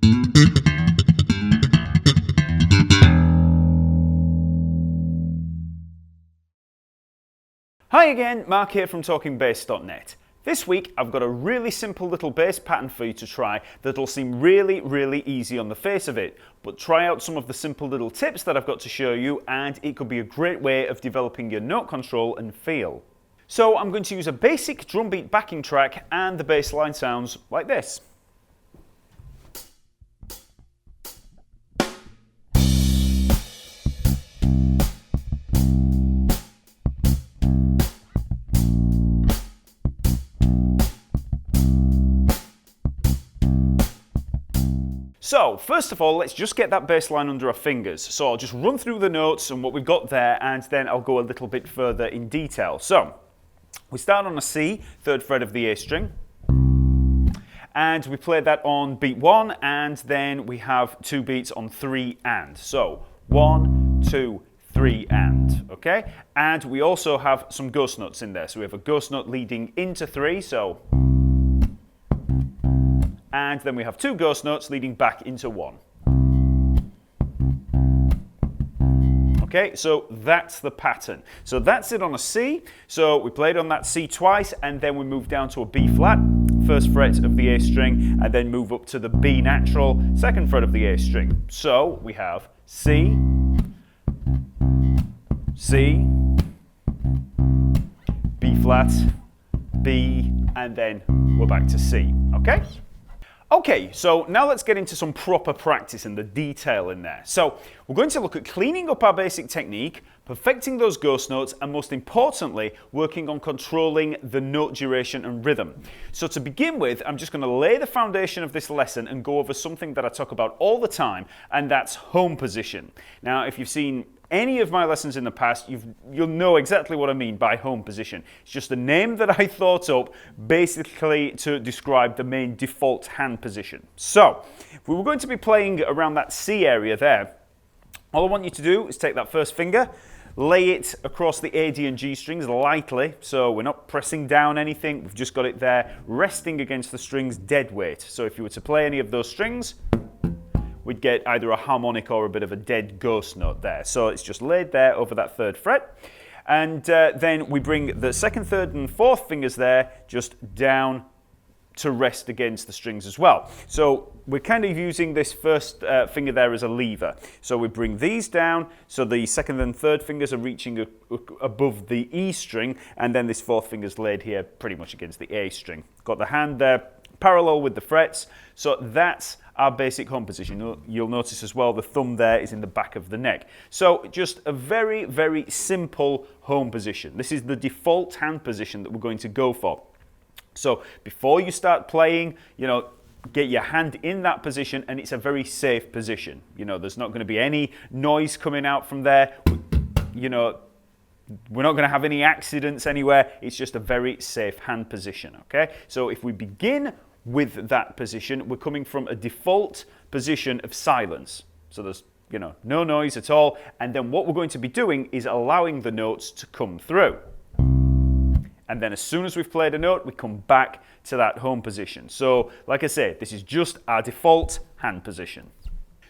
Hi again, Mark here from Talkingbass.net. This week I've got a really simple little bass pattern for you to try that'll seem really easy on the face of it, but try out some of the simple little tips that I've got to show you and it could be a great way of developing your note control and feel. So I'm going to use a basic drum beat backing track and the bass line sounds like this. So, first of all, let's just get that bass line under our fingers. So I'll just run through the notes and what we've got there, and then I'll go a little bit further in detail. So, we start on a C, 3rd fret of the A string, and we play that on beat 1, and then we have 2 beats on 3 and. So, 1, 2, 3 and, okay? And we also have some ghost notes in there. So we have a ghost note leading into 3, so... and then we have 2 ghost notes leading back into 1. Okay, so that's the pattern. So that's it on a C. So we played on that C twice, and then we move down to a B flat, 1st fret of the A string, and then move up to the B natural, 2nd fret of the A string. So we have C, C, B flat, B, and then we're back to C, okay? Okay, so now let's get into some proper practice and the detail in there. So we're going to look at cleaning up our basic technique, perfecting those ghost notes, and most importantly, working on controlling the note duration and rhythm. So to begin with, I'm just going to lay the foundation of this lesson and go over something that I talk about all the time, and that's home position. Now, if you've seen any of my lessons in the past, you'll know exactly what I mean by home position. It's just a name that I thought up basically to describe the main default hand position. So, if we were going to be playing around that C area there, all I want you to do is take that 1st finger, lay it across the A, D and G strings lightly, so we're not pressing down anything, we've just got it there resting against the strings dead weight. So if you were to play any of those strings, we'd get either a harmonic or a bit of a dead ghost note there. So it's just laid there over that 3rd fret. And then we bring the 2nd, 3rd and 4th fingers there just down to rest against the strings as well. So we're kind of using this 1st finger there as a lever. So we bring these down, so the 2nd and 3rd fingers are reaching above the E string, and then this 4th finger's laid here pretty much against the A string. Got the hand there parallel with the frets, so that's our basic home position. You'll notice as well the thumb there is in the back of the neck. So just a very simple home position. This is the default hand position that we're going to go for. So before you start playing, get your hand in that position, and it's a very safe position. There's not going to be any noise coming out from there. We're not going to have any accidents anywhere. It's just a very safe hand position, okay? So if we begin with that position, we're coming from a default position of silence. So there's, no noise at all. And then what we're going to be doing is allowing the notes to come through. And then as soon as we've played a note, we come back to that home position. So, like I say, this is just our default hand position.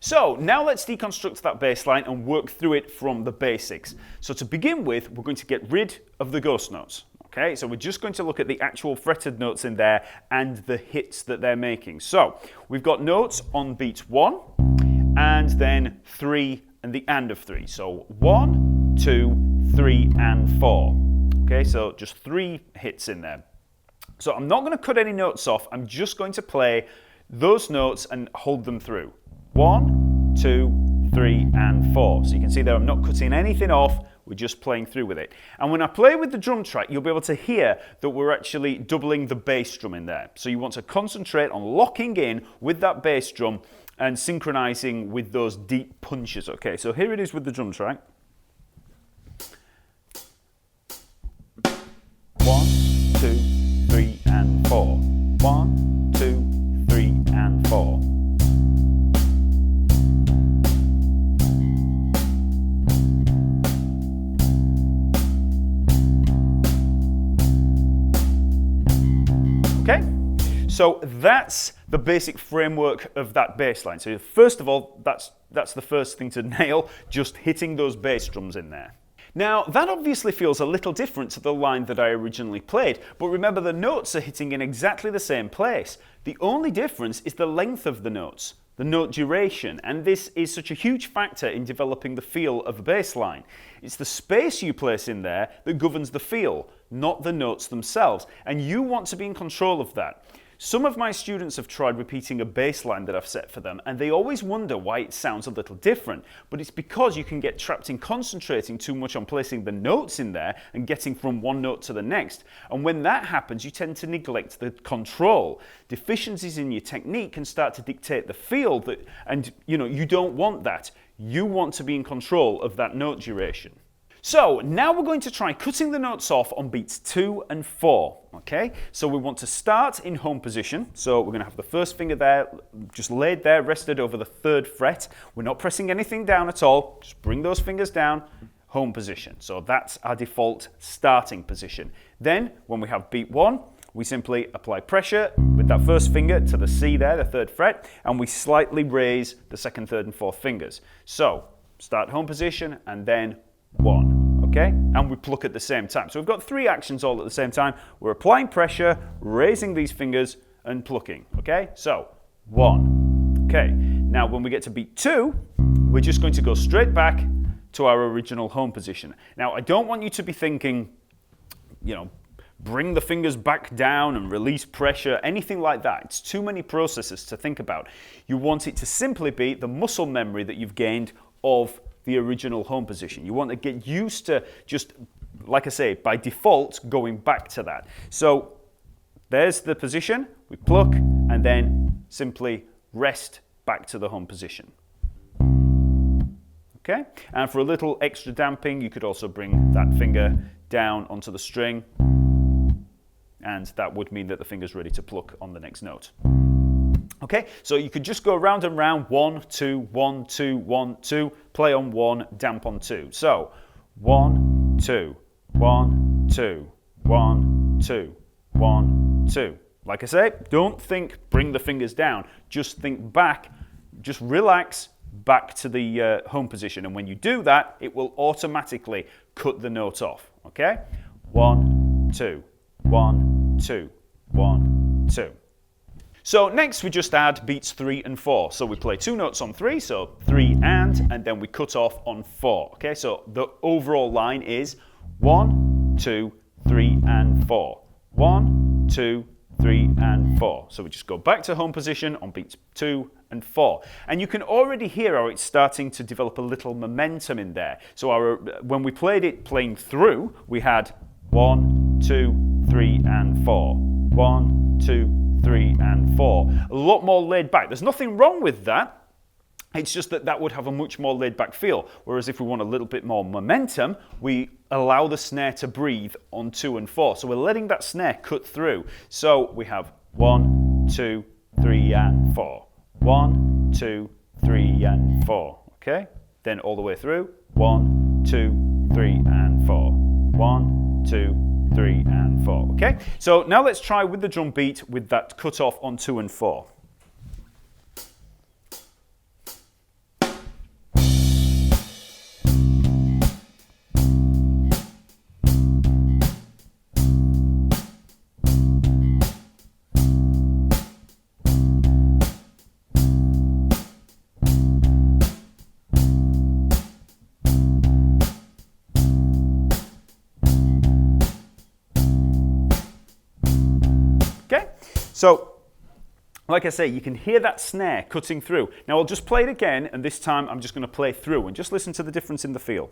So now let's deconstruct that bass line and work through it from the basics. So to begin with, we're going to get rid of the ghost notes. Okay, so we're just going to look at the actual fretted notes in there and the hits that they're making. So we've got notes on beat 1 and then 3 and the and of 3. So 1, 2, 3 and 4. Okay, so just 3 hits in there. So I'm not going to cut any notes off. I'm just going to play those notes and hold them through. 1, 2, 3 and 4. So you can see there I'm not cutting anything off. We're just playing through with it. And when I play with the drum track, you'll be able to hear that we're actually doubling the bass drum in there. So you want to concentrate on locking in with that bass drum and synchronizing with those deep punches. Okay, so here it is with the drum track. 1, 2, 3 and 4. 1, 2, 3 and 4. Okay, so that's the basic framework of that bass line. So first of all, that's the first thing to nail, just hitting those bass drums in there. Now, that obviously feels a little different to the line that I originally played, but remember the notes are hitting in exactly the same place. The only difference is the length of the notes, the note duration, and this is such a huge factor in developing the feel of a bass line. It's the space you place in there that governs the feel, not the notes themselves, and you want to be in control of that. Some of my students have tried repeating a bass line that I've set for them, and they always wonder why it sounds a little different, but it's because you can get trapped in concentrating too much on placing the notes in there and getting from one note to the next, and when that happens you tend to neglect the control. Deficiencies in your technique can start to dictate the feel, and you don't want that. You want to be in control of that note duration. So now we're going to try cutting the notes off on beats 2 and 4, okay? So we want to start in home position. So we're going to have the first finger there, just laid there, rested over the 3rd fret. We're not pressing anything down at all. Just bring those fingers down, home position. So that's our default starting position. Then when we have beat 1, we simply apply pressure with that first finger to the C there, the 3rd fret, and we slightly raise the 2nd, 3rd, and 4th fingers. So start home position and then 1, okay? And we pluck at the same time. So we've got 3 actions all at the same time. We're applying pressure, raising these fingers, and plucking, okay? So 1, okay? Now when we get to beat 2, we're just going to go straight back to our original home position. Now I don't want you to be thinking, bring the fingers back down and release pressure, anything like that. It's too many processes to think about. You want it to simply be the muscle memory that you've gained of the original home position. You want to get used to just, like I say, by default, going back to that. So there's the position, we pluck, and then simply rest back to the home position. Okay? And for a little extra damping, you could also bring that finger down onto the string, and that would mean that the finger's ready to pluck on the next note. Okay, so you could just go round and round, 1, 2, 1, 2, 1, 2, play on 1, damp on 2. So 1, 2, 1, 2, 1, 2, 1, 2. Like I say, don't think bring the fingers down, just think back, just relax back to the home position, and when you do that, it will automatically cut the note off. Okay, 1, 2, 1, 2, 1, 2. So next we just add beats 3 and 4. So we play 2 notes on 3, so 3 and then we cut off on 4. Okay, so the overall line is 1, 2, 3 and 4. 1, 2, 3 and 4. So we just go back to home position on beats 2 and 4. And you can already hear how it's starting to develop a little momentum in there. So when we played it playing through, we had 1, 2, 3 and 4. 1, 2, 3 and 4. A lot more laid back. There's nothing wrong with that. It's just that would have a much more laid back feel. Whereas if we want a little bit more momentum, we allow the snare to breathe on 2 and 4. So we're letting that snare cut through. So we have 1, 2, 3 and 4. 1, 2, 3 and 4. Okay? Then all the way through. 1, 2, 3 and 4. 1, 2, 3 and 4. Okay? So now let's try with the drum beat with that cut off on 2 and 4. So, like I say, you can hear that snare cutting through. Now I'll just play it again, and this time I'm just going to play through, and just listen to the difference in the feel.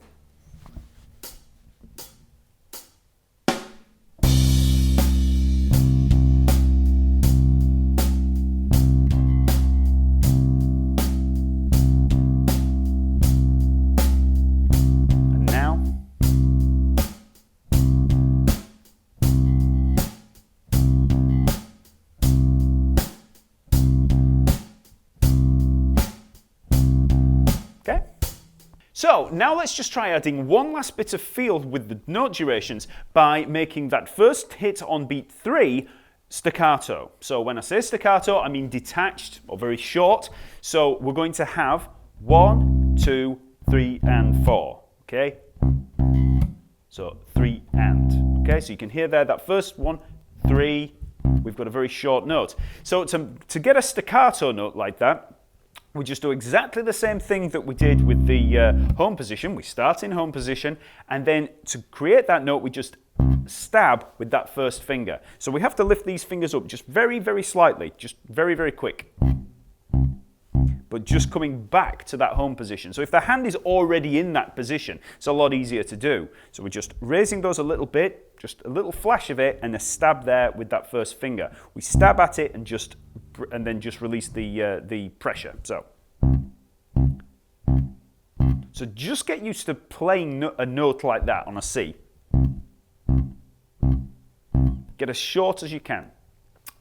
So now let's just try adding one last bit of feel with the note durations by making that first hit on beat 3 staccato. So when I say staccato, I mean detached or very short. So we're going to have 1, 2, 3, and 4. Okay? So 3 and. Okay, so you can hear there that first one, 3, we've got a very short note. So to get a staccato note like that, we just do exactly the same thing that we did with the home position. We start in home position, and then to create that note, we just stab with that first finger. So we have to lift these fingers up just very, very slightly, just very, very quick. But just coming back to that home position. So if the hand is already in that position, it's a lot easier to do. So we're just raising those a little bit, just a little flash of it, and a stab there with that first finger. We stab at it and then just release the pressure. So just get used to playing a note like that on a C. Get as short as you can.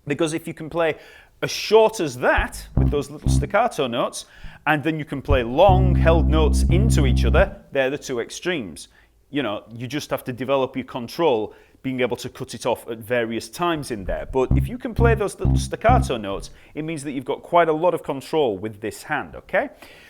Because if you can play as short as that, with those little staccato notes, and then you can play long held notes into each other, they're the two extremes. You know, you just have to develop your control, being able to cut it off at various times in there. But if you can play those little staccato notes, it means that you've got quite a lot of control with this hand, okay?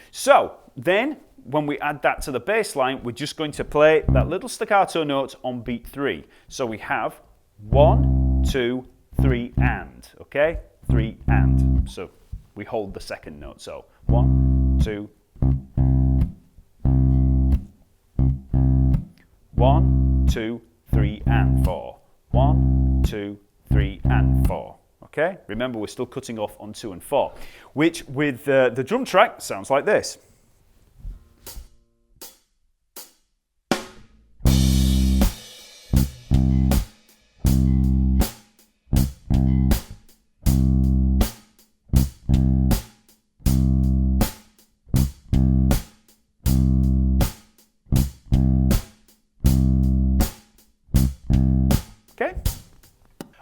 So then, when we add that to the bass line, we're just going to play that little staccato note on beat 3. So we have 1, 2, 3, and, okay? 3 and. So we hold the second note. So 1, 2, 1, 2, 3, and 4. 1, 2, 3, and 4. Okay? Remember, we're still cutting off on 2 and 4, which with the drum track sounds like this.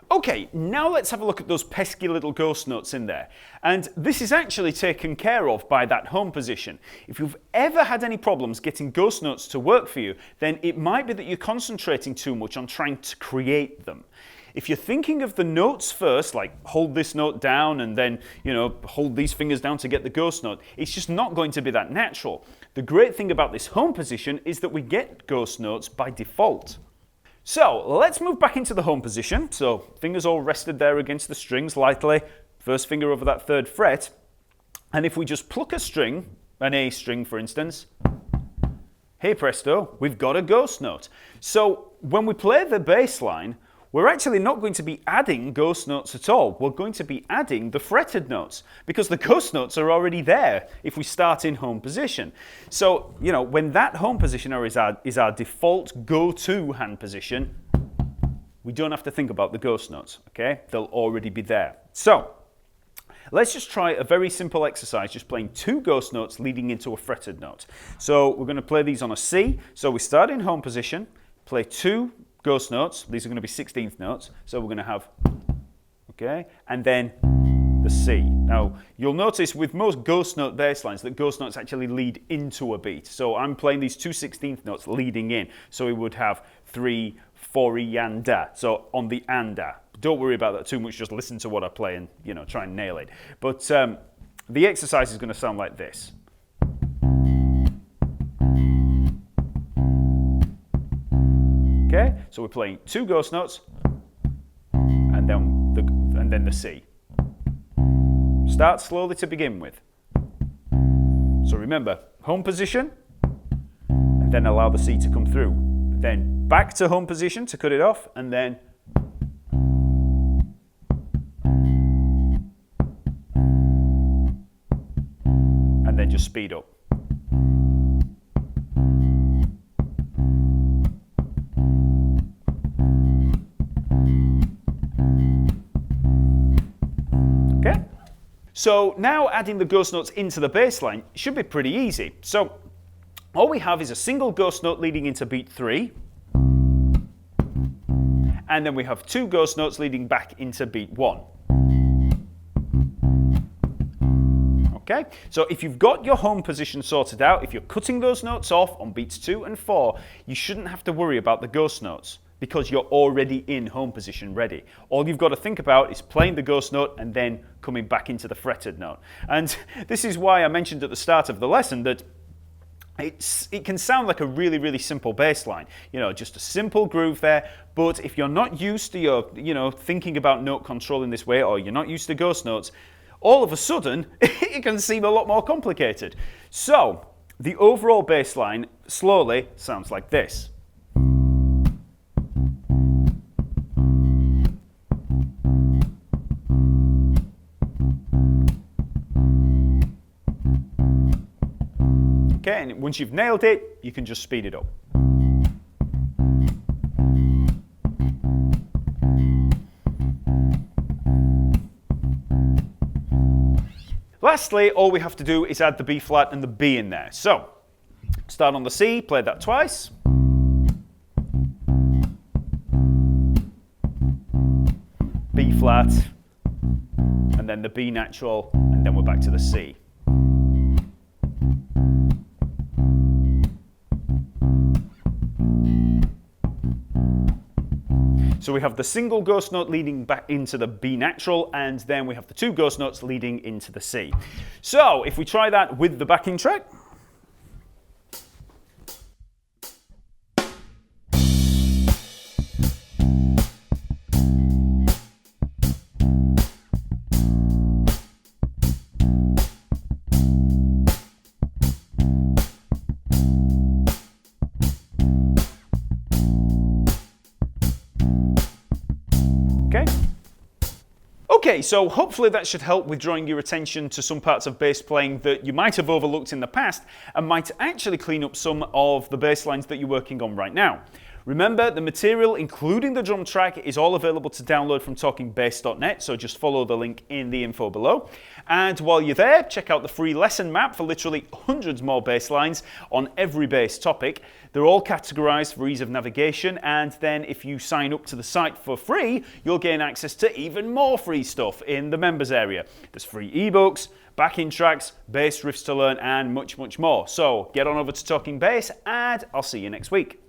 Okay, now let's have a look at those pesky little ghost notes in there. And this is actually taken care of by that home position. If you've ever had any problems getting ghost notes to work for you, then it might be that you're concentrating too much on trying to create them. If you're thinking of the notes first, like hold this note down and then, you know, hold these fingers down to get the ghost note, it's just not going to be that natural. The great thing about this home position is that we get ghost notes by default. So let's move back into the home position. So fingers all rested there against the strings lightly, first finger over that 3rd fret. And if we just pluck a string, an A string for instance, hey presto, we've got a ghost note. So when we play the bass line, we're actually not going to be adding ghost notes at all. We're going to be adding the fretted notes because the ghost notes are already there if we start in home position. So, you know, when that home position is our default go-to hand position, we don't have to think about the ghost notes, okay? They'll already be there. So, let's just try a very simple exercise, just playing 2 ghost notes leading into a fretted note. So, we're going to play these on a C. So, we start in home position, play 2 ghost notes. These are going to be 16th notes. So we're going to have, okay, and then the C. Now, you'll notice with most ghost note bass lines that ghost notes actually lead into a beat. So I'm playing these 2 16th notes leading in. So we would have 3, 4, E, and da. So on the and da. Don't worry about that too much. Just listen to what I play and, you know, try and nail it. But the exercise is going to sound like this. Okay, so we're playing 2 ghost notes, and then the C. Start slowly to begin with. So remember, home position, and then allow the C to come through. Then back to home position to cut it off, and then just speed up. Okay? So now adding the ghost notes into the bass line should be pretty easy. So all we have is a single ghost note leading into beat 3. And then we have 2 ghost notes leading back into beat 1. Okay, so if you've got your home position sorted out, if you're cutting those notes off on beats 2 and 4, you shouldn't have to worry about the ghost notes. because you're already in home position ready. All you've got to think about is playing the ghost note and then coming back into the fretted note. And this is why I mentioned at the start of the lesson that it can sound like a really, really simple bass line, just a simple groove there. But if you're not used to thinking about note control in this way, or you're not used to ghost notes, all of a sudden it can seem a lot more complicated. So the overall bass line slowly sounds like this. Okay, and once you've nailed it, you can just speed it up. Lastly, all we have to do is add the B flat and the B in there. So, start on the C, play that twice. B flat, and then the B natural, and then we're back to the C. So we have the single ghost note leading back into the B natural, and then we have the two ghost notes leading into the C. So if we try that with the backing track. Okay, so hopefully that should help with drawing your attention to some parts of bass playing that you might have overlooked in the past and might actually clean up some of the bass lines that you're working on right now. Remember, the material, including the drum track, is all available to download from talkingbass.net, so just follow the link in the info below. And while you're there, check out the free lesson map for literally hundreds more bass lines on every bass topic. They're all categorized for ease of navigation, and then if you sign up to the site for free, you'll gain access to even more free stuff in the members area. There's free ebooks, backing tracks, bass riffs to learn, and much, much more. So get on over to Talking Bass, and I'll see you next week.